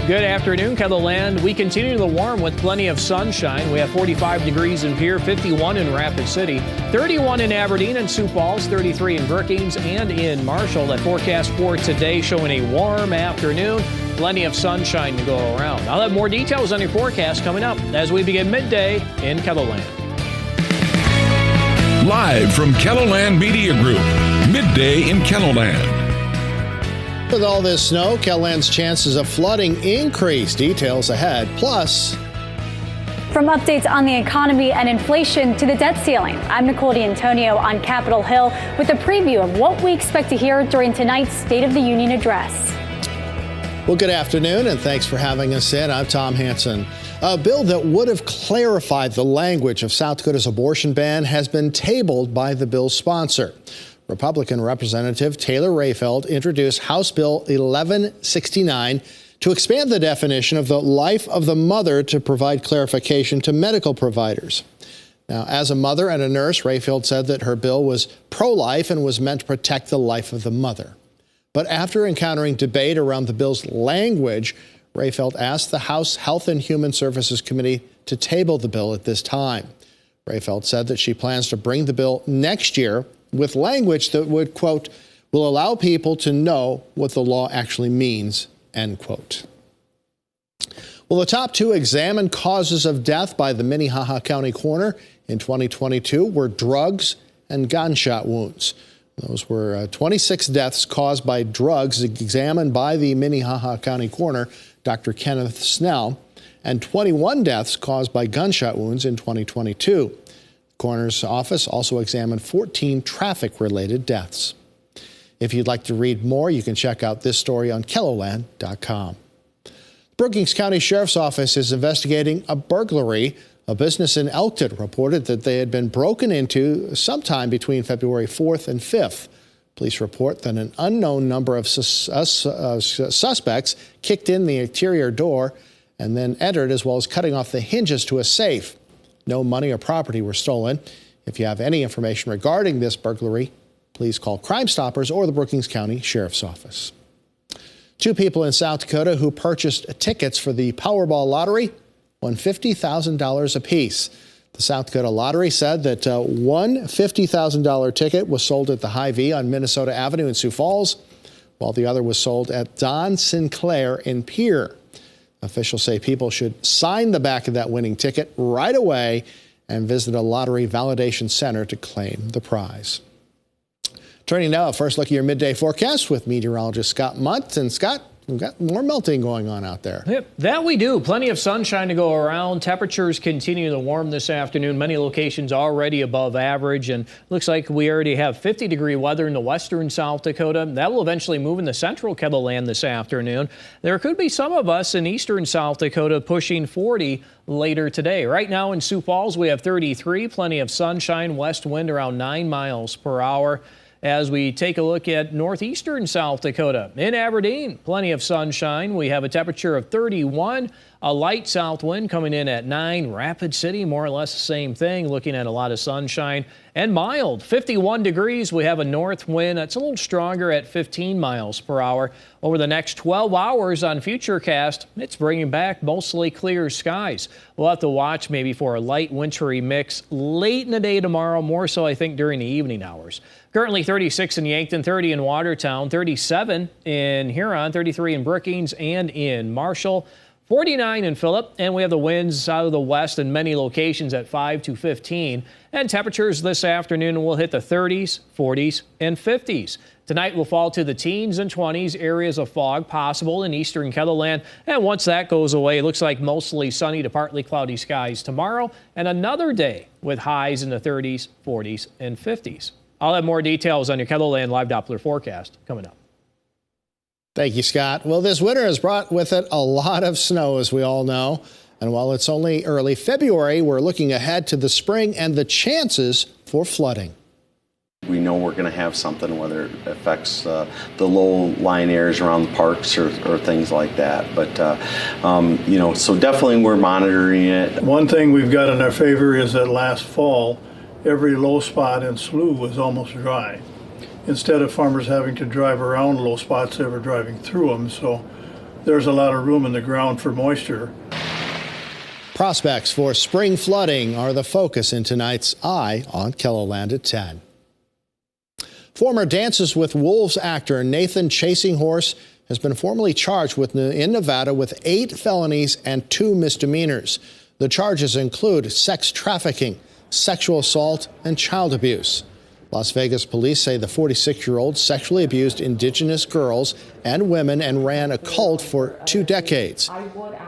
Good afternoon, Kettleland. We continue the warm with plenty of sunshine. We have 45 degrees in Pierre, 51 in Rapid City, 31 in Aberdeen and Sioux Falls, 33 in Brookings and in Marshall. That forecast for today showing a warm afternoon. Plenty of sunshine to go around. I'll have more details on your forecast coming up as we begin midday in Kettleland. Live from Kettleland Media Group, midday in Kettleland. With all this snow, Kettleland's chances of flooding increase. Details ahead. Plus, from updates on the economy and inflation to the debt ceiling, I'm Nicole D'Antonio on Capitol Hill with a preview of what we expect to hear during tonight's State of the Union address. Well, good afternoon, and thanks for having us in. I'm Tom Hansen. A bill that would have clarified the language of South Dakota's abortion ban has been tabled by the bill's sponsor. Republican Representative Taylor Rayfeld introduced House Bill 1169 to expand the definition of the life of the mother to provide clarification to medical providers. Now, as a mother and a nurse, Rayfeld said that her bill was pro-life and was meant to protect the life of the mother. But after encountering debate around the bill's language, Rayfeld asked the House Health and Human Services Committee to table the bill at this time. Rayfeld said that she plans to bring the bill next year with language that would, quote, will allow people to know what the law actually means, end quote. Well, the top two examined causes of death by the Minnehaha County coroner in 2022 were drugs and gunshot wounds. Those were 26 deaths caused by drugs examined by the Minnehaha County coroner, Dr. Kenneth Snell, and 21 deaths caused by gunshot wounds in 2022. The coroner's office also examined 14 traffic-related deaths. If you'd like to read more, you can check out this story on KELLOLAND.com. Brookings County Sheriff's Office is investigating a burglary. A business in Elkton reported that they had been broken into sometime between February 4th and 5th. Police report that an unknown number of suspects kicked in the interior door and then entered, as well as cutting off the hinges to a safe. No money or property were stolen. If you have any information regarding this burglary, please call Crime Stoppers or the Brookings County Sheriff's Office. Two people in South Dakota who purchased tickets for the Powerball lottery won $50,000 apiece. The South Dakota Lottery said that one $50,000 ticket was sold at the Hy-Vee on Minnesota Avenue in Sioux Falls, while the other was sold at Don Sinclair in Pierre. Officials say people should sign the back of that winning ticket right away and visit a lottery validation center to claim the prize. Turning now, a first look at your midday forecast with meteorologist Scott Munt. And Scott, we've got more melting going on out there. Yep, that we do. Plenty of sunshine to go around. Temperatures continue to warm this afternoon. Many locations already above average. And looks like we already have 50-degree weather in the western South Dakota. That will eventually move in the central Kettleland this afternoon. There could be some of us in eastern South Dakota pushing 40 later today. Right now in Sioux Falls, we have 33. Plenty of sunshine. West wind around 9 miles per hour. As we take a look at northeastern South Dakota, in Aberdeen, plenty of sunshine. We have a temperature of 31, a light south wind coming in at 9. Rapid City, more or less the same thing, looking at a lot of sunshine and mild. 51 degrees. We have a north wind that's a little stronger at 15 miles per hour. Over the next 12 hours on Futurecast, it's bringing back mostly clear skies. We'll have to watch maybe for a light wintry mix late in the day tomorrow, more so I think during the evening hours. Currently 36 in Yankton, 30 in Watertown, 37 in Huron, 33 in Brookings and in Marshall, 49 in Phillip, and we have the winds out of the west in many locations at 5 to 15. And temperatures this afternoon will hit the 30s, 40s, and 50s. Tonight will fall to the teens and 20s, areas of fog possible in eastern Kettleland. And once that goes away, it looks like mostly sunny to partly cloudy skies tomorrow, and another day with highs in the 30s, 40s, and 50s. I'll have more details on your Kettleland Live Doppler forecast coming up. Thank you, Scott. Well, this winter has brought with it a lot of snow, as we all know. And while it's only early February, we're looking ahead to the spring and the chances for flooding. We know we're going to have something, whether it affects the low-lying areas around the parks or things like that. But, so definitely we're monitoring it. One thing we've got in our favor is that last fall, every low spot and slough was almost dry. Instead of farmers having to drive around low spots, they were driving through them. So there's a lot of room in the ground for moisture. Prospects for spring flooding are the focus in tonight's Eye on KELOLAND at 10. Former Dances with Wolves actor Nathan Chasing Horse has been formally charged in Nevada with 8 felonies and 2 misdemeanors. The charges include sex trafficking, sexual assault, and child abuse. Las Vegas police say the 46-year-old sexually abused indigenous girls and women and ran a cult for 2 decades.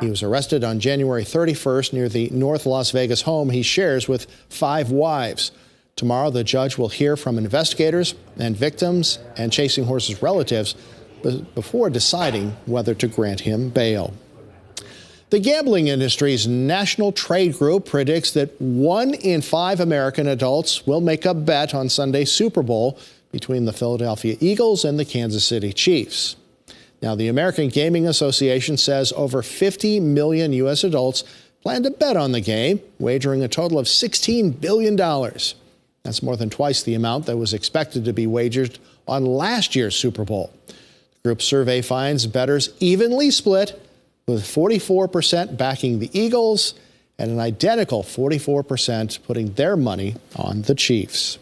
He was arrested on January 31st near the North Las Vegas home he shares with 5 wives. Tomorrow, the judge will hear from investigators and victims and Chasing Horse's relatives before deciding whether to grant him bail. The gambling industry's National Trade Group predicts that 1 in 5 American adults will make a bet on Sunday's Super Bowl between the Philadelphia Eagles and the Kansas City Chiefs. Now, the American Gaming Association says over 50 million U.S. adults plan to bet on the game, wagering a total of $16 billion. That's more than twice the amount that was expected to be wagered on last year's Super Bowl. The group survey finds bettors evenly split, with 44% backing the Eagles and an identical 44% putting their money on the Chiefs.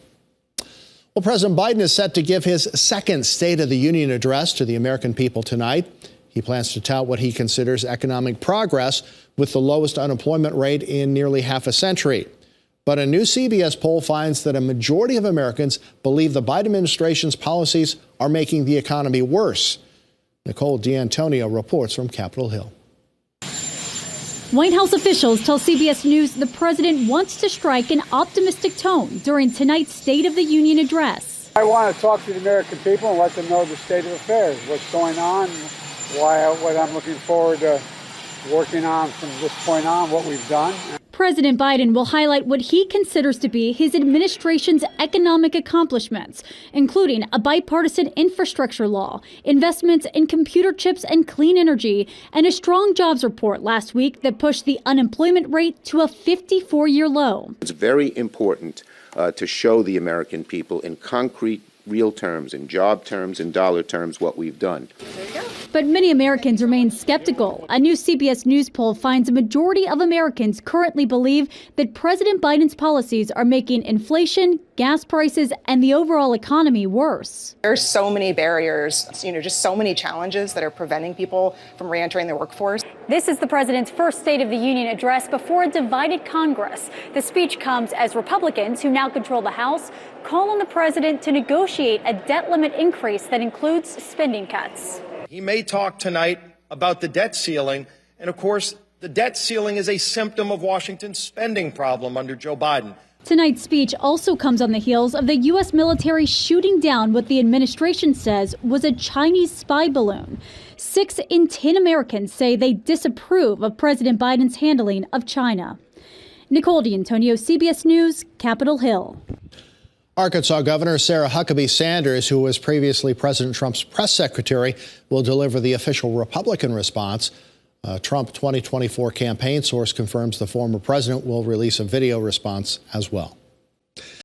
Well, President Biden is set to give his second State of the Union address to the American people tonight. He plans to tout what he considers economic progress with the lowest unemployment rate in nearly half a century. But a new CBS poll finds that a majority of Americans believe the Biden administration's policies are making the economy worse. Nicole D'Antonio reports from Capitol Hill. White House officials tell CBS News the president wants to strike an optimistic tone during tonight's State of the Union address. I want to talk to the American people and let them know the state of affairs, what's going on, what I'm looking forward to working on from this point on, what we've done. President Biden will highlight what he considers to be his administration's economic accomplishments, including a bipartisan infrastructure law, investments in computer chips and clean energy, and a strong jobs report last week that pushed the unemployment rate to a 54-year low. It's very important to show the American people in concrete, real terms, in job terms, in dollar terms, what we've done. But many Americans remain skeptical. A new CBS News poll finds a majority of Americans currently believe that President Biden's policies are making inflation, gas prices, and the overall economy worse. There's so many barriers, just so many challenges that are preventing people from re-entering the workforce. This is the president's first State of the Union address before a divided Congress. The speech comes as Republicans, who now control the House, call on the president to negotiate a debt limit increase that includes spending cuts. He may talk tonight about the debt ceiling, and of course, the debt ceiling is a symptom of Washington's spending problem under Joe Biden. Tonight's speech also comes on the heels of the U.S. military shooting down what the administration says was a Chinese spy balloon. 6 in 10 Americans say they disapprove of President Biden's handling of China. Nicole D'Antonio, CBS News, Capitol Hill. Arkansas Governor Sarah Huckabee Sanders, who was previously President Trump's press secretary, will deliver the official Republican response. A Trump 2024 campaign source confirms the former president will release a video response as well.